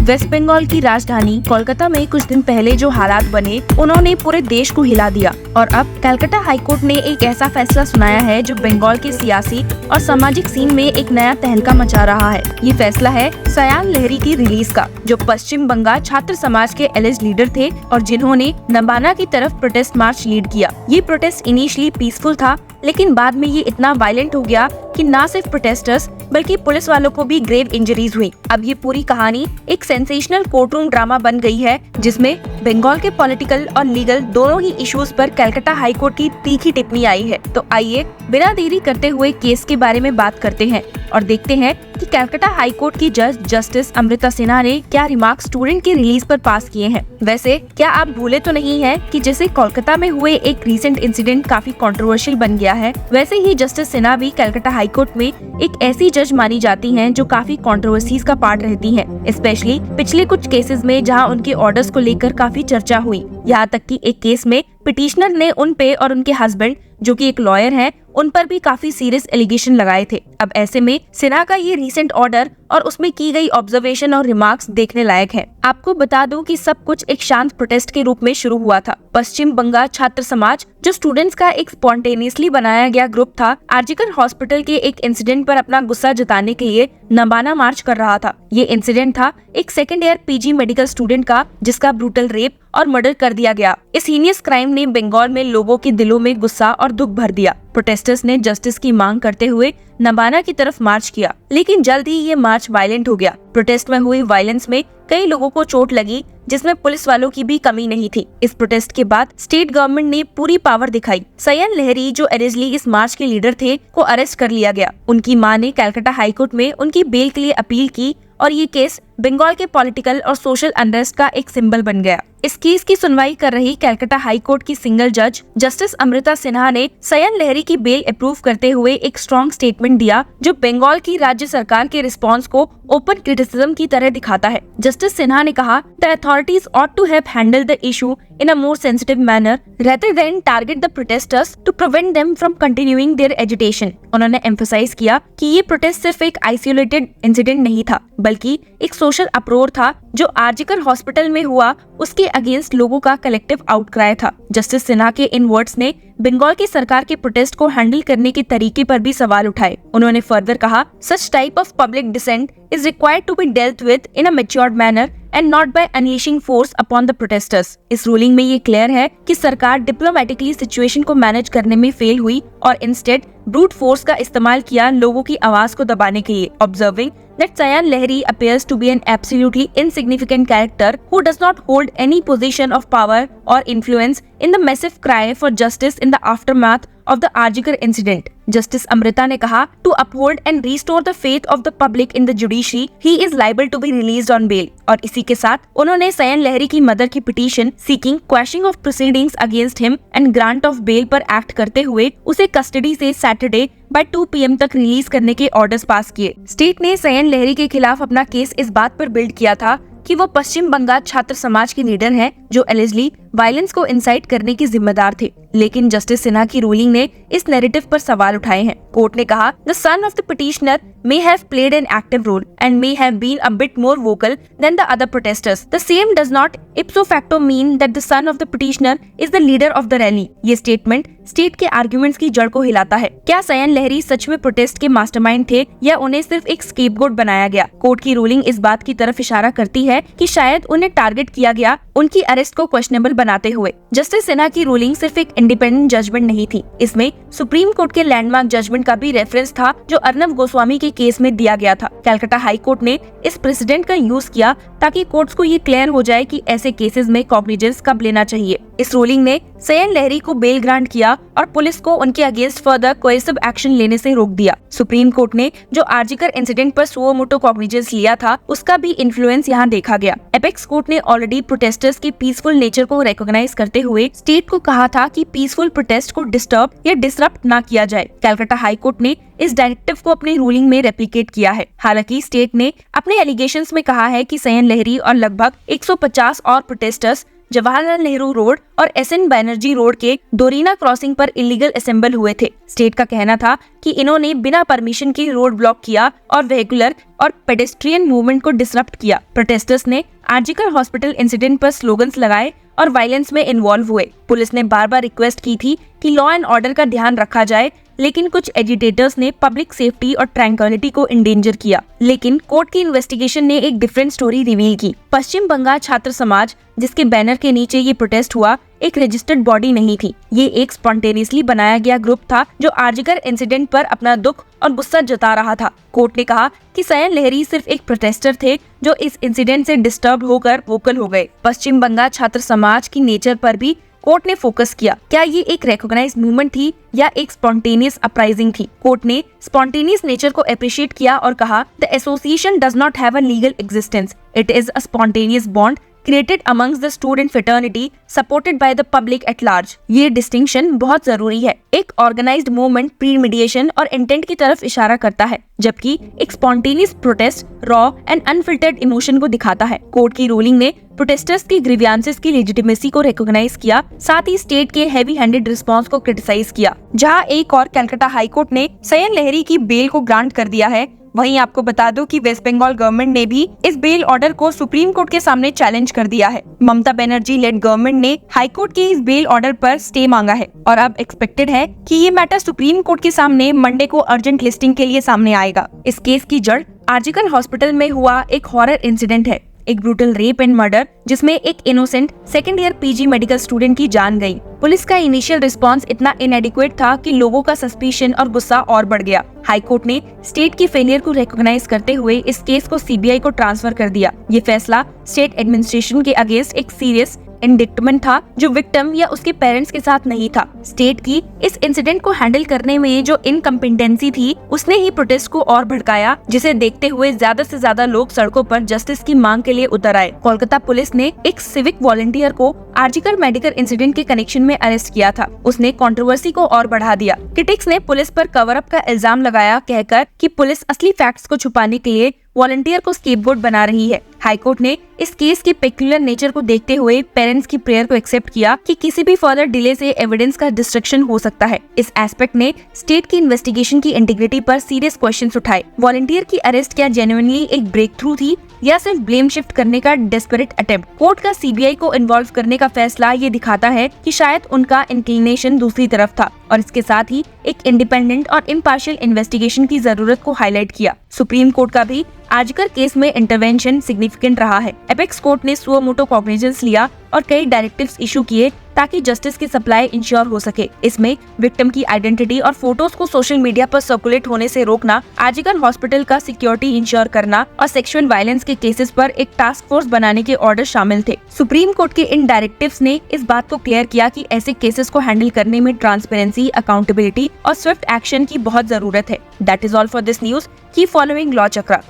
Waste Bengal की राजधानी कोलकाता में कुछ दिन पहले जो हालात बने उन्होंने पूरे देश को हिला दिया और अब कलकत्ता हाईकोर्ट ने एक ऐसा फैसला सुनाया है जो बंगाल के सियासी और सामाजिक सीन में एक नया तहलका मचा रहा है। ये फैसला है सयान लहरी की रिलीज का, जो पश्चिम बंगाल छात्र समाज के एलिज लीडर थे और जिन्होंने नबाना की तरफ प्रोटेस्ट मार्च लीड किया। ये प्रोटेस्ट इनिशियली पीसफुल था, लेकिन बाद में ये इतना वायलेंट हो गया कि न सिर्फ प्रोटेस्टर्स बल्कि पुलिस वालों को भी ग्रेव इंजरीज हुई। अब ये पूरी कहानी एक सेंसेशनल कोर्टरूम ड्रामा बन गई है, जिसमें बंगाल के पॉलिटिकल और लीगल दोनों ही इश्यूज पर कलकत्ता हाईकोर्ट की तीखी टिप्पणी आई है। तो आइए बिना देरी करते हुए केस के बारे में बात करते हैं और देखते हैं कि कलकत्ता हाईकोर्ट की जज जस्टिस अमृता सिन्हा ने क्या रिमार्क स्टूडेंट की रिलीज पर पास किए हैं। वैसे क्या आप भूले तो नहीं हैं कि जैसे कोलकाता में हुए एक रीसेंट इंसिडेंट काफी कंट्रोवर्शियल बन गया है, वैसे ही जस्टिस सिन्हा भी कलकत्ता हाईकोर्ट में एक ऐसी जज मानी जाती हैं जो काफी कंट्रोवर्सीज का पार्ट रहती हैं, स्पेशली पिछले कुछ केसेस में जहां उनके ऑर्डर्स को लेकर काफी चर्चा हुई। यहाँ तक कि एक केस में पिटिशनर ने उन पे और उनके हस्बैंड, जो कि एक लॉयर हैं, उन पर भी काफी सीरियस एलिगेशन लगाए थे। अब ऐसे में सिन्हा का ये रीसेंट ऑर्डर और उसमें की गई ऑब्जर्वेशन और रिमार्क्स देखने लायक है। आपको बता दूं कि सब कुछ एक शांत प्रोटेस्ट के रूप में शुरू हुआ था। पश्चिम बंगाल छात्र समाज, जो स्टूडेंट्स का एक स्पॉन्टेनियसली बनाया गया ग्रुप था, आरजीकर हॉस्पिटल के एक इंसिडेंट पर अपना गुस्सा जताने के लिए नबाना मार्च कर रहा था। ये इंसिडेंट था एक second year PG medical student का, जिसका ब्रूटल रेप और मर्डर कर दिया गया। इस हीनियस क्राइम ने बंगाल में लोगों के दिलों में गुस्सा और दुख भर दिया। प्रोटेस्टर्स ने जस्टिस की मांग करते हुए नबाना की तरफ मार्च किया, लेकिन जल्द ही ये मार्च वायलेंट हो गया। प्रोटेस्ट में हुई वायलेंस में कई लोगों को चोट लगी, जिसमें पुलिस वालों की भी कमी नहीं थी। इस प्रोटेस्ट के बाद स्टेट गवर्नमेंट ने पूरी पावर दिखाई। सयान लहरी, जो एलिजिबली इस मार्च के लीडर थे, को अरेस्ट कर लिया गया। उनकी मां ने कलकत्ता हाईकोर्ट में उनकी बेल के लिए अपील की और ये केस बंगाल के पॉलिटिकल और सोशल अनरेस्ट का एक सिंबल बन गया। इस केस की सुनवाई कर रही कलकत्ता हाईकोर्ट की सिंगल जज जस्टिस अमृता सिन्हा ने सयान लहरी की बेल अप्रूव करते हुए एक स्ट्रॉन्ग स्टेटमेंट दिया, जो बंगाल की राज्य सरकार के रिस्पांस को ओपन क्रिटिसिज्म की तरह दिखाता है। जस्टिस सिन्हा ने कहा, the authorities ought to have handled the issue in a more sensitive manner rather than target the protesters to prevent them from continuing their agitation। उन्होंने एम्फसाइज किया कि ये प्रोटेस्ट सिर्फ एक आइसोलेटेड इंसिडेंट नहीं था, बल्कि एक सोशल अप्रोच था जो आरजीकर हॉस्पिटल में हुआ, उसके अगेंस्ट लोगों का कलेक्टिव आउटक्राई था। जस्टिस सिन्हा के इन वर्ड्स ने बंगाल की सरकार के प्रोटेस्ट को हैंडल करने के तरीके पर भी सवाल उठाए। उन्होंने फर्दर कहा, such type of public dissent is required to be dealt with in a matured manner and not by unleashing force upon the protesters। इस रूलिंग में ये क्लियर है कि सरकार डिप्लोमेटिकली सिचुएशन को मैनेज करने में फेल हुई और इंस्टेड ब्रूट फोर्स का इस्तेमाल किया लोगों की आवाज को दबाने के लिए। Observing that Sayan Lahiri appears to be an absolutely insignificant character who does not hold any position of power or influence in the massive cry for justice in the aftermath of the Arjikar incident। Justice Amrita ने कहा, to uphold and restore the faith of the public in the judiciary, he is liable to be released on bail। और इसी के साथ उन्होंने सयान लहरी की mother की petition seeking quashing of proceedings against him and grant of bail पर act करते हुए उसे कस्टडी से सैटरडे बाय 2 PM तक रिलीज करने के ऑर्डर्स पास किए। स्टेट ने सयान लहरी के खिलाफ अपना केस इस बात पर बिल्ड किया था कि वो पश्चिम बंगाल छात्र समाज के लीडर हैं, जो एलिजिबली वायलेंस को इंसाइट करने के जिम्मेदार थे। लेकिन जस्टिस सिन्हा की रूलिंग ने इस नैरेटिव पर सवाल उठाए हैं। कोर्ट ने कहा, the son of the petitioner may have played an active role and may have been a bit more vocal than the other protesters। The same does not ipso facto mean that the son of the petitioner is the leader of the rally। ये statement state के arguments की जड़ को हिलाता है। क्या सयान लहरी सच में प्रोटेस्ट के मास्टरमाइंड थे या उन्हें सिर्फ एक स्केपगोट बनाया गया? कोर्ट की रूलिंग इस बात की तरफ इशारा करती है कि शायद उन्हें टारगेट किया गया, उनकी अरेस्ट को क्वेश्चनेबल बनाते हुए। जस्टिस सिन्हा की रूलिंग सिर्फ एक इंडिपेंडेंट जजमेंट नहीं थी, इसमें सुप्रीम कोर्ट के लैंडमार्क जजमेंट का भी रेफरेंस था, जो अर्नब गोस्वामी के केस में दिया गया था। कलकत्ता हाई कोर्ट ने इस प्रेसिडेंट का यूज किया ताकि कोर्ट्स को ये क्लियर हो जाए कि ऐसे केसेस में कॉग्निजेंस कब लेना चाहिए। इस रूलिंग ने सयान लहरी को बेल ग्रांट किया और पुलिस को उनके अगेंस्ट फर्दर कोएसिव एक्शन लेने से रोक दिया। सुप्रीम कोर्ट ने जो आरजीकर इंसिडेंट पर सुओ मोटो कॉग्निजेंस लिया था, उसका भी इन्फ्लुएंस यहाँ देखा गया। एपेक्स कोर्ट ने ऑलरेडी प्रोटेस्टर्स के पीसफुल नेचर को रिकॉग्नाइज करते हुए स्टेट को कहा था कि पीसफुल प्रोटेस्ट को डिस्टर्ब या डिसरप्ट ना किया जाए। कलकत्ता हाई कोर्ट ने इस डायरेक्टिव को अपनी रूलिंग में रेप्लिकेट किया है। हालांकि स्टेट ने अपने एलिगेशंस में कहा है कि सयान लहरी और लगभग 150 और प्रोटेस्टर्स जवाहरलाल नेहरू रोड और SN बैनर्जी रोड के डोरीना क्रॉसिंग पर इलीगल असेंबल हुए थे। स्टेट का कहना था कि इन्होंने बिना परमिशन के रोड ब्लॉक किया और वेहिकुलर और पेडेस्ट्रियन मूवमेंट को डिसरप्ट किया। प्रोटेस्टर्स ने आरजीकर हॉस्पिटल इंसिडेंट पर स्लोगन्स लगाए और वायलेंस में इन्वॉल्व हुए। पुलिस ने बार बार रिक्वेस्ट की थी कि लॉ एंड ऑर्डर का ध्यान रखा जाए, लेकिन कुछ एजिटेटर्स ने पब्लिक सेफ्टी और ट्रैंक्विलिटी को इंडेंजर किया। लेकिन कोर्ट की इन्वेस्टिगेशन ने एक डिफरेंट स्टोरी रिवील की। पश्चिम बंगाल छात्र समाज, जिसके बैनर के नीचे ये प्रोटेस्ट हुआ, एक रजिस्टर्ड बॉडी नहीं थी। ये एक स्पॉन्टेनियसली बनाया गया ग्रुप था जो आरजीकर इंसिडेंट पर अपना दुख और गुस्सा जता रहा था। कोर्ट ने कहा कि सयन लहरी सिर्फ एक प्रोटेस्टर थे जो इस इंसिडेंट से डिस्टर्ब होकर वोकल हो गए। पश्चिम बंगाल छात्र समाज की नेचर पर भी कोर्ट ने फोकस किया। क्या ये एक रिकॉग्नाइज्ड मूवमेंट थी या एक स्पॉन्टेनियस अपराइजिंग थी? कोर्ट ने स्पॉन्टेनियस नेचर को अप्रिशिएट किया और कहा, the association does not have a legal existence, it is a spontaneous bond created amongst the student fraternity supported by the public at large। ये डिस्टिंक्शन बहुत जरूरी है। एक ऑर्गेनाइज्ड मूवमेंट प्रीमेडिएशन और इंटेंट की तरफ इशारा करता है, जबकि एक spontaneous protest raw and unfiltered emotion को दिखाता है। कोर्ट की रूलिंग ने प्रोटेस्टर्स की ग्रीवियंसेस की लेजिटिमेसी को रिकॉग्नाइज किया, साथ ही स्टेट के हैवी हैंडेड रिस्पांस को क्रिटिसाइज किया। जहां एक और कलकत्ता हाई कोर्ट ने सयन लहरी की बेल को ग्रांट कर दिया है, वहीं आपको बता दो कि वेस्ट बंगाल गवर्नमेंट ने भी इस बेल ऑर्डर को सुप्रीम कोर्ट के सामने चैलेंज कर दिया है। ममता बनर्जी लेड गवर्नमेंट ने हाई कोर्ट के इस बेल ऑर्डर पर स्टे मांगा है और अब एक्सपेक्टेड है कि ये मैटर सुप्रीम कोर्ट के सामने मंडे को अर्जेंट लिस्टिंग के लिए सामने आएगा। इस केस की जड़ आरजीकर हॉस्पिटल में हुआ एक हॉरर इंसिडेंट है, एक ब्रूटल रेप एंड मर्डर जिसमें एक innocent second year PG medical student की जान गई। पुलिस का इनिशियल रिस्पांस इतना इनएडिक्वेट था कि लोगों का सस्पिशन और गुस्सा और बढ़ गया। हाई कोर्ट ने स्टेट की फेलियर को रिकॉग्नाइज करते हुए इस केस को CBI को ट्रांसफर कर दिया। ये फैसला स्टेट एडमिनिस्ट्रेशन के अगेंस्ट एक सीरियस इंडिक्टमेंट था जो विक्टिम या उसके पेरेंट्स के साथ नहीं था। स्टेट की इस इंसिडेंट को हैंडल करने में जो इनकम्पिटेंसी थी, उसने ही प्रोटेस्ट को और भड़काया, जिसे देखते हुए ज्यादा से ज्यादा लोग सड़कों पर जस्टिस की मांग के लिए उतर आए। कोलकाता पुलिस ने एक सिविक वॉलंटियर को आरजीकर मेडिकल इंसिडेंट के कनेक्शन में अरेस्ट किया था। उसने कंट्रोवर्सी को और बढ़ा दिया। क्रिटिक्स ने पुलिस पर कवर अप का इल्जाम लगाया, कहकर कि पुलिस असली फैक्ट्स को छुपाने के लिए वॉलंटियर को स्केपगोट बना रही है। हाईकोर्ट ने इस केस के पेक्यूलर नेचर को देखते हुए पेरेंट्स की प्रेयर को एक्सेप्ट किया कि किसी भी फर्दर डिले से एविडेंस का डिस्ट्रक्शन हो सकता है। इस एस्पेक्ट ने स्टेट की इन्वेस्टिगेशन की इंटीग्रिटी पर सीरियस क्वेश्चंस उठाए। वॉलंटियर की अरेस्ट क्या जेन्युइनली एक ब्रेक थ्रू थी या सिर्फ ब्लेम शिफ्ट करने का डेस्परेट अटेम्प्ट? कोर्ट का CBI को इन्वॉल्व करने का फैसला ये दिखाता है कि शायद उनका इंक्लिनेशन दूसरी तरफ था और इसके साथ ही एक इंडिपेंडेंट और इम्पार्शियल इन्वेस्टिगेशन की जरूरत को हाईलाइट किया। सुप्रीम कोर्ट का भी आजकर केस में इंटरवेंशन सिग्निफिकेंट रहा है। एपेक्स कोर्ट ने सुओ मोटो कॉग्निजेंस लिया और कई डायरेक्टिव्स इशू किए ताकि जस्टिस की सप्लाई इंश्योर हो सके। इसमें विक्टिम की आइडेंटिटी और फोटोज को सोशल मीडिया पर सर्कुलेट होने से रोकना, आरजीकर हॉस्पिटल का सिक्योरिटी इंश्योर करना और सेक्सुअल वायलेंस के केसेस पर एक टास्क फोर्स बनाने के ऑर्डर शामिल थे। सुप्रीम कोर्ट के इन डायरेक्टिव्स ने इस बात को क्लियर किया कि ऐसे केसेस को हैंडल करने में ट्रांसपेरेंसी, अकाउंटेबिलिटी और स्विफ्ट एक्शन की बहुत जरूरत है। That is all for this news. Keep following law chakra.